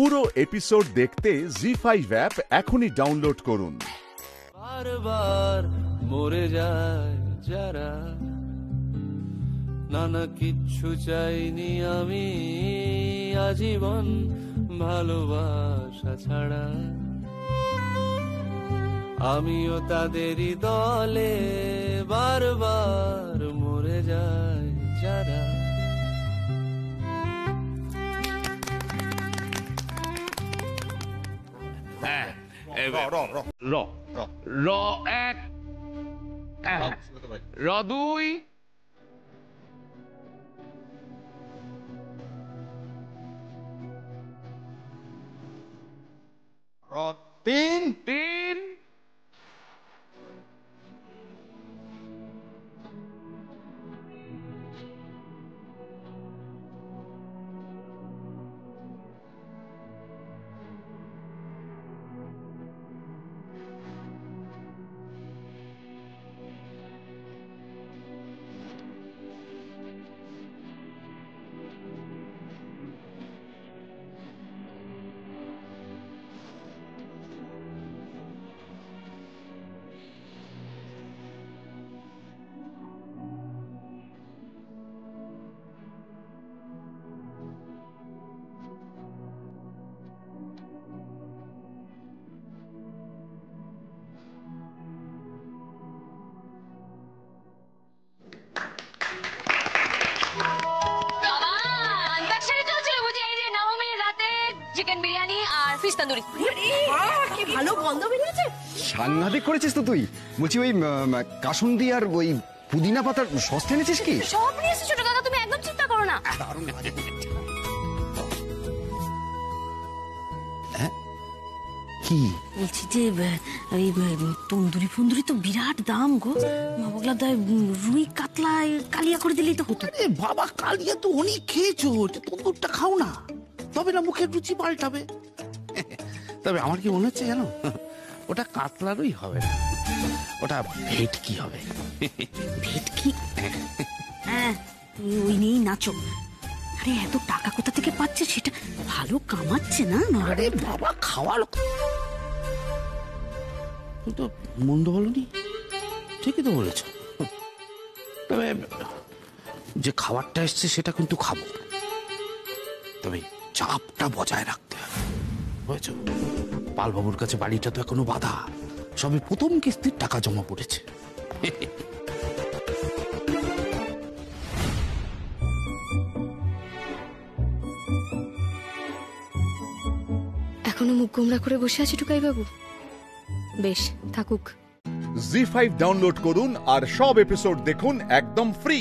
পুরো এপিসোড দেখতে জি5 অ্যাপ এখনই ডাউনলোড করুন। বারবার মরে যায় যারা, নানা কিচ্ছু চাইনি আমি আজীবন ভালোবাসা ছাড়া। আমিও তাদেরই দলে বারবার মরে যায় যারা। র এক, র দুই, তিন, তিন, চিকেন বিরিয়ানি আর ফিশ তন্দুরি। কি ভালো গন্ধ বেরিয়েছে। সাংঘাতিক করেছিস তো তুই। বলছি ওই কাসুন্দি আর ওই পুদিনা পাতার সস এনেছিস কি? সব নিয়ে এসেছো ছোট কাকা, তুমি একদম চিন্তা করো না। কি বলছি যে ওই তন্দুরি ফন্দুরি তো বিরাট দাম গো। বাবুগলা দায় রুই কাতলা কালিয়া করে দিলেই তো হতো। আরে বাবা, কালিয়া তো অনেক খেয়েছো, তন্দুরটা খাও না, তবে না মুখের রুচি পাল্টাবে। তবে আমার কি মনে হচ্ছে জানো, ওটা কাতলারই হবে না, ওটা ভেটকি হবে। ভেটকি? হ্যাঁ, তুমি ওই নিয়েই নাচো। আরে এত টাকা কোথা থেকে পাচ্ছে, সেটা ভালো কামাচ্ছে না? আরে বাবা, খাওয়ার তো মন্দ বলনি, ঠিকই তো বলেছ। তবে যে খাবারটা এসছে সেটা কিন্তু খাবো, তবে চাপটা বজায় রাখতে হবে, বুঝেছো? পালবাবুর কাছে বাড়িটা তো এখনো বাধা, সবে প্রথম কিস্তির টাকা জমা পড়েছে। এখনো মুখ গোমরা করে বসে আছি টুকাই বাবু? বেশ, থাকুক। জি5 ডাউনলোড করুন আর সব এপিসোড দেখুন একদম ফ্রি।